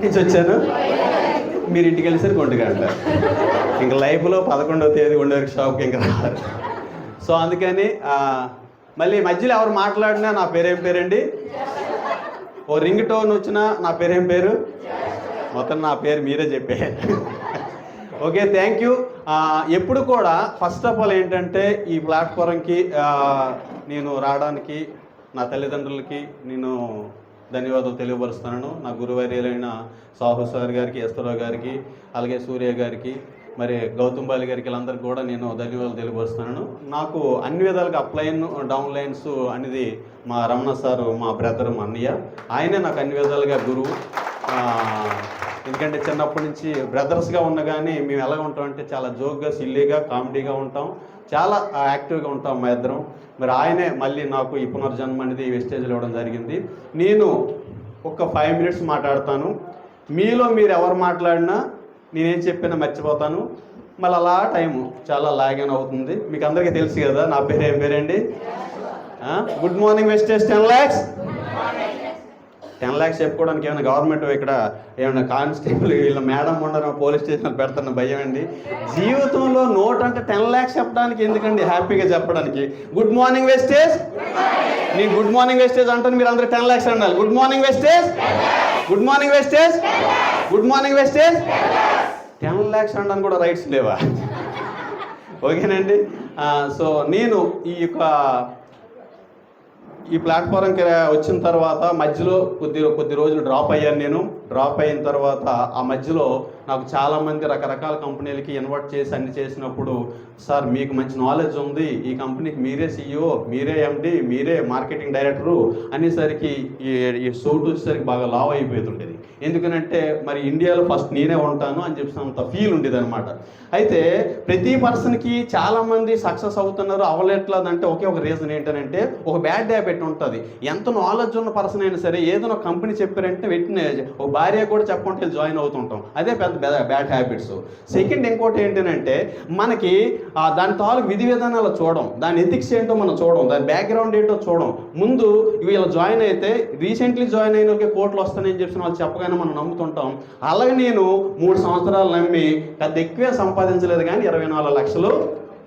నుంచి వచ్చాను. మీరు ఇంటికి వెళ్ళేసరికి 1 గంట. ఇంకా లైఫ్లో 11వ తేదీ 1 షాప్కి ఇంకా రారు. సో అందుకని మళ్ళీ మధ్యలో ఎవరు మాట్లాడినా నా పేరేం పేరండి, ఓ రింగ్ టోన్ వచ్చినా నా పేరేం పేరు, మొత్తం నా పేరు మీరే చెప్పారు. Okay, thank you. ఎప్పుడు కూడా ఫస్ట్ ఆఫ్ ఆల్ ఏంటంటే ఈ ప్లాట్ఫారంకి నేను రావడానికి నా తల్లిదండ్రులకి నేను ధన్యవాదాలు తెలియపరుస్తున్నాను. నా గురువర్యులైన సాహు సార్ గారికి, ఎస్తరావు గారికి, అలాగే సూర్య గారికి, మరి గౌతమ్ బాలి గారికి, వీళ్ళందరికీ కూడా నేను ధన్యవాదాలు తెలియపరుస్తున్నాను. నాకు అన్ని విధాలుగా అప్లైన్ డౌన్ లైన్స్ అనేది మా రమణ సారు, మా బ్రదర్, మా అన్నయ్య, ఆయనే నాకు అన్ని విధాలుగా గురువు. ఎందుకంటే చిన్నప్పటి నుంచి బ్రదర్స్గా ఉన్న కానీ మేము ఎలాగ ఉంటామంటే చాలా జోక్గా, సిల్లీగా, కామెడీగా ఉంటాం, చాలా యాక్టివ్గా ఉంటాం మా ఇద్దరం. మరి ఆయనే మళ్ళీ నాకు ఈ పునర్జన్మ అనేది వెస్టేజ్లో ఇవ్వడం జరిగింది. నేను ఒక 5 మినిట్స్ మాట్లాడతాను. మీలో మీరు ఎవరు మాట్లాడినా నేనేం చెప్పినా మర్చిపోతాను. మళ్ళీ అలా టైము చాలా లాగన్ అవుతుంది. మీకు అందరికీ తెలుసు కదా నా పేరు ఏం పేరండి. Good morning Vestige 10 lakhs. 10 lakhs చెప్పుకోవడానికి ఏమైనా గవర్నమెంట్ ఇక్కడ ఏమైనా కానిస్టేబుల్ వీళ్ళ మేడం ఉండడం పోలీస్ స్టేషన్లో పెడుతున్న భయం అండి. జీవితంలో నోట్ అంటే 10 lakhs చెప్పడానికి ఎందుకండి, హ్యాపీగా చెప్పడానికి. Good morning Vestige. నేను గుడ్ మార్నింగ్ వెస్టేజ్ అంటాను, మీరు అందరూ 10 lakhs అనాలి. Good morning Vestige, good morning Vestige, good morning Vestige. 10 lakhs అనడానికి కూడా రైట్స్ లేవా? ఓకేనండి. సో నేను ఈ ప్లాట్ఫారంకి వచ్చిన తర్వాత మధ్యలో కొద్ది రోజులు డ్రాప్ అయ్యాను. నేను డ్రాప్ అయిన తర్వాత ఆ మధ్యలో నాకు చాలామంది రకరకాల కంపెనీలకి ఇన్వైట్ చేసి అన్ని చేసినప్పుడు, సార్ మీకు మంచి నాలెడ్జ్ ఉంది, ఈ కంపెనీకి మీరే CEO, మీరే MD, మీరే మార్కెటింగ్ డైరెక్టరు అనేసరికి ఈ సోటు వచ్చేసరికి బాగా లావ్ అయిపోతుండేది. ఎందుకనంటే మరి ఇండియాలో ఫస్ట్ నేనే ఉంటాను అని చెప్పి అంత ఫీల్ ఉండేది అనమాట. అయితే ప్రతి పర్సన్కి చాలామంది సక్సెస్ అవుతున్నారు, అవ్వలేట్లేదంటే ఒకే ఒక రీజన్ ఏంటంటే ఒక బ్యాడ్ హ్యాబిట్ ఉంటుంది. ఎంత నాలెడ్జ్ ఉన్న పర్సన్ అయినా సరే ఏదైనా ఒక కంపెనీ చెప్పారంటే వెంటనే ఒక భార్య కూడా చెప్పకుంటే జాయిన్ అవుతుంటాం. అదే పెద్ద బ్యాడ్ హ్యాబిట్స్. సెకండ్ ఇంకోటి ఏంటంటే మనకి దాని తాలూకు విధి విధానాలు చూడడం, దాని ఎథిక్స్ ఏంటో మనం చూడడం, దాని బ్యాక్గ్రౌండ్ ఏంటో చూడడం. ముందు వీళ్ళు జాయిన్ అయితే రీసెంట్లీ జాయిన్ అయిన వాళ్ళకి కోట్లు వస్తాయని చెప్పి వాళ్ళు చెప్పగానే మనం నమ్ముతుంటాం. అలాగే నేను 3 సంవత్సరాలు నమ్మి పెద్ద ఎక్కువే సంపాదించలేదు కానీ 24 లక్షలు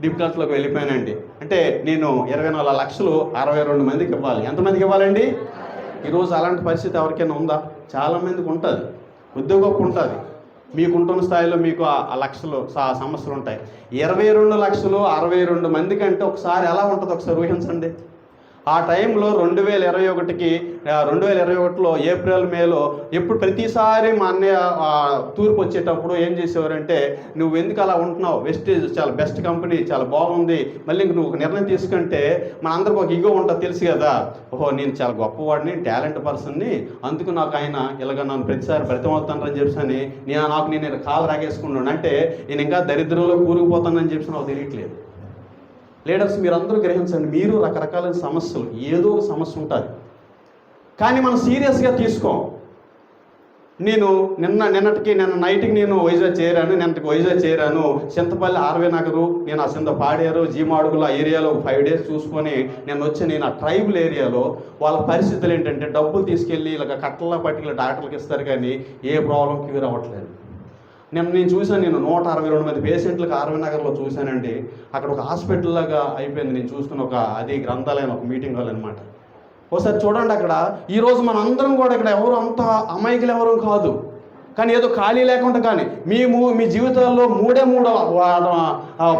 డిఫికల్ట్లోకి వెళ్ళిపోయానండి. అంటే నేను 24 లక్షలు 62 మందికి ఇవ్వాలి. ఎంతమందికి ఇవ్వాలండి? ఈరోజు అలాంటి పరిస్థితి ఎవరికైనా ఉందా? చాలామందికి ఉంటుంది, ఉద్యోగం ఉంటుంది. మీకుంటున్న స్థాయిలో మీకు ఆ లక్షలు సమస్యలు ఉంటాయి. 22 లక్షలు 62 మంది కంటే ఒకసారి ఎలా ఉంటుంది ఒకసారి ఊహించండి. ఆ టైంలో 2021లో ఏప్రిల్ మేలో ఎప్పుడు ప్రతిసారి మా అన్నయ్య తూర్పు వచ్చేటప్పుడు ఏం చేసేవారంటే, నువ్వు ఎందుకు అలా ఉంటున్నావు, వెస్టేజ్ చాలా బెస్ట్ కంపెనీ, చాలా బాగుంది, మళ్ళీ ఇంక నువ్వు ఒక నిర్ణయం తీసుకుంటే మన అందరికి ఒక ఈగో ఉంటుంది తెలుసు కదా, ఓహో నేను చాలా గొప్పవాడిని, టాలెంట్ పర్సన్ని, అందుకు నాకు ఆయన ఇలాగ నన్ను ప్రతిసారి బ్రతిమవుతానని చెప్పని నేను కాలు రాగేసుకున్నాను, అంటే నేను ఇంకా దరిద్రంలో కూరుకుపోతానని చెప్పి నాకు తెలియట్లేదు. లీడర్స్ మీరందరూ గ్రహించండి, మీరు రకరకాల సమస్యలు, ఏదో ఒక సమస్య ఉంటుంది కానీ మనం సీరియస్గా తీసుకోం. నిన్నటికి నైట్కి నేను వైజాగ్ చేరాను. చింతపల్లి ఆర్వే నగరు, నేను ఆ చింత పాడేరు, జీమాడుగుల ఏరియాలో 5 days చూసుకొని నేను ఆ ట్రైబల్ ఏరియాలో వాళ్ళ పరిస్థితులు ఏంటంటే డబ్బులు తీసుకెళ్ళి ఇలాగ కట్టలా పట్టుకెళ్ళి డాక్టర్లకు ఇస్తారు కానీ ఏ ప్రాబ్లం క్యూర్ అవ్వట్లేదు. నేను చూశాను, 162 మంది పేషెంట్లకు ఆర్వే నగర్లో చూశానండి. అక్కడ ఒక హాస్పిటల్ లాగా అయిపోయింది. నేను చూసుకున్న అది గ్రంథాలయం, ఒక మీటింగ్ హాల్ అనమాట. ఒకసారి చూడండి, అక్కడ ఈరోజు మన అందరం కూడా ఇక్కడ ఎవరు అంత అమాయకులు ఎవరు కాదు, కానీ ఏదో ఖాళీ లేకుండా కానీ మీ జీవితాల్లో 3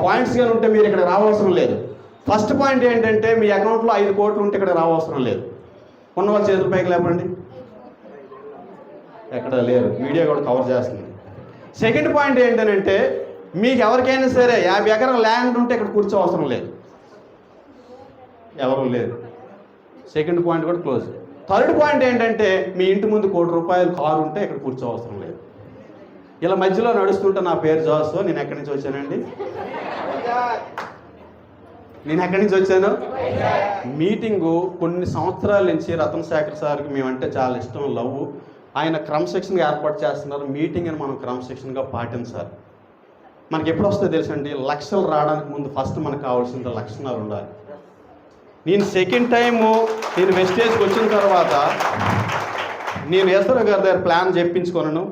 పాయింట్స్ కానీ ఉంటే మీరు ఇక్కడ రావాల్సిన లేదు. ఫస్ట్ పాయింట్ ఏంటంటే మీ అకౌంట్లో 5 కోట్లు ఉంటే ఇక్కడ రావాల్సిన లేదు. ఉన్న వాళ్ళ చేతుల పైకి లేపండి, ఎక్కడ లేరు, మీడియా కూడా కవర్ చేస్తుంది. సెకండ్ పాయింట్ ఏంటంటే మీకు ఎవరికైనా సరే 50 ఎకరాల ల్యాండ్ ఉంటే ఇక్కడ కూర్చోవసరం లేదు, ఎవరు లేదు. సెకండ్ పాయింట్ కూడా క్లోజ్. థర్డ్ పాయింట్ ఏంటంటే మీ ఇంటి ముందు ₹1,00,00,000 కారు ఉంటే ఇక్కడ కూర్చోవసరం లేదు. ఇలా మధ్యలో నడుస్తుంటే నా పేరు జాసు, నేను ఎక్కడి నుంచి వచ్చానండి? మీటింగు కొన్ని సంవత్సరాల నుంచి రతన్ శేఖర్ సార్కి మేమంటే చాలా ఇష్టం, లవ్. ఆయన క్రమశిక్షణగా ఏర్పాటు చేస్తున్నారు. మీటింగ్ని మనం క్రమశిక్షణగా పాటించాలి. మనకి ఎప్పుడు వస్తుందో తెలుసండి, లక్షలు రావడానికి ముందు ఫస్ట్ మనకు కావాల్సిన లక్షణాలు ఉండాలి. నేను సెకండ్ టైము వెస్టేజ్కి వచ్చిన తర్వాత నేను ఈశ్వరరావు గారి దగ్గర ప్లాన్ చెప్పించుకున్నాను.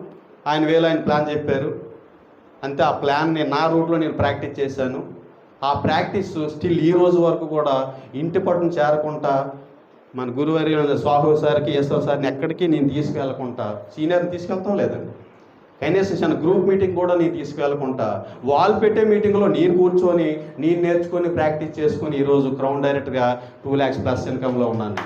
ఆయన వేలో ఆయన ప్లాన్ చెప్పారు. అంతే, ఆ ప్లాన్ నేను నా రూట్లో నేను ప్రాక్టీస్ చేశాను. ఆ ప్రాక్టీస్ స్టిల్ ఈ రోజు వరకు కూడా ఇంటి పట్టును చేరకుండా మన గురువారి స్వాహు సార్కి, ఈశ్వర సార్ని ఎక్కడికి నేను తీసుకెళ్ళకుండా, సీనియర్ని తీసుకెళ్తాం లేదండి, కనీసం చిన్న గ్రూప్ మీటింగ్ కూడా నేను తీసుకెళ్ళకుండా, వాళ్ళు పెట్టే మీటింగ్లో నేను కూర్చొని నేను నేర్చుకొని ప్రాక్టీస్ చేసుకొని ఈరోజు క్రౌన్ డైరెక్టర్గా 2 lakhs ప్లస్ ఇన్కంలో ఉన్నాను.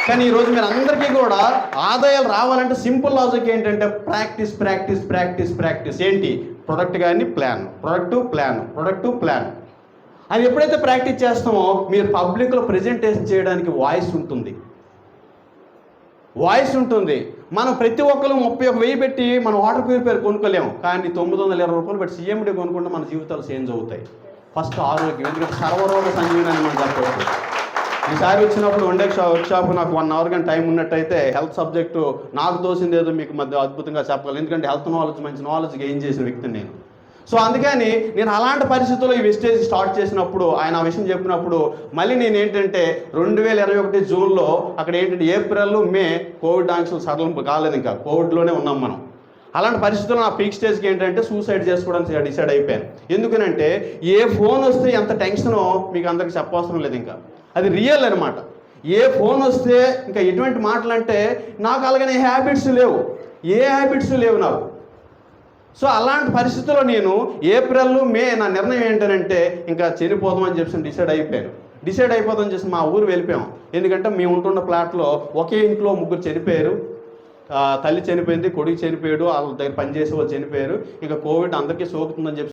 కానీ ఈరోజు మీరు అందరికీ కూడా ఆదాయాలు రావాలంటే సింపుల్ లాజిక్ ఏంటంటే ప్రాక్టీస్ ప్రాక్టీస్ ప్రాక్టీస్ ప్రాక్టీస్. ఏంటి? ప్రొడక్ట్ కానీ ప్లాన్, ప్రొడక్ట్ ప్లాన్. అది ఎప్పుడైతే ప్రాక్టీస్ చేస్తామో మీరు పబ్లిక్లో ప్రజెంటేషన్ చేయడానికి వాయిస్ ఉంటుంది. మనం ప్రతి ఒక్కరు 31,000 పెట్టి మనం వాటర్ ప్యూరిఫైయర్ కొనుక్కోలేము. కానీ 920 రూపాయలు పెట్టి CMD కొనుక్కుంటే మన జీవితాలు చేంజ్ అవుతాయి. ఫస్ట్ ఆరోగ్యం, ఎందుకంటే సర్వరోగ సంజీవని అని మనం చెప్పవచ్చు. ఈసారి వచ్చినప్పుడు వర్క్ షాప్ నాకు 1 hour కానీ టైం ఉన్నట్టయితే హెల్త్ సబ్జెక్టు నాకు తోసింది ఏదో మీకు మధ్య అద్భుతంగా చెప్పగలను. ఎందుకంటే హెల్త్ నాలెడ్జ్, మంచి నాలెడ్జ్ గెయిన్ చేసిన వ్యక్తిని నేను. సో అందుకని నేను అలాంటి పరిస్థితుల్లో ఈ వెస్టేజ్ స్టార్ట్ చేసినప్పుడు, ఆయన ఆ విషయం చెప్పినప్పుడు మళ్ళీ నేను ఏంటంటే 2021 జూన్లో అక్కడ ఏంటంటే ఏప్రిల్, మే కోవిడ్ ఆంక్షలు సడలింపు కాలేదు, ఇంకా కోవిడ్లోనే ఉన్నాం మనం. అలాంటి పరిస్థితుల్లో నా పీక్ స్టేజ్కి ఏంటంటే సూసైడ్ చేసుకోవడానికి డిసైడ్ అయిపోయాను. ఎందుకనంటే ఏ ఫోన్ వస్తే ఎంత టెన్షనో మీకు అందరికి చెప్పవసరం లేదు, ఇంకా అది రియల్ అనమాట. ఏ ఫోన్ వస్తే ఇంకా ఎటువంటి మాటలు అంటే నాకు అలాగనే హ్యాబిట్స్ లేవు నాకు. సో అలాంటి పరిస్థితుల్లో నేను ఏప్రిల్, మే నా నిర్ణయం ఏంటంటే ఇంకా చనిపోదామని చెప్పి డిసైడ్ అయిపోదామని చెప్పి మా ఊరు వెళ్ళిపోయాం. ఎందుకంటే మేము ఉంటున్న ప్లాట్లో ఒకే ఇంట్లో 3 చనిపోయారు. తల్లి చనిపోయింది, కొడుకు చనిపోయాడు, వాళ్ళ దగ్గర పనిచేసే వాళ్ళు చనిపోయారు. ఇంకా కోవిడ్ అందరికీ సోకుతుందని చెప్పి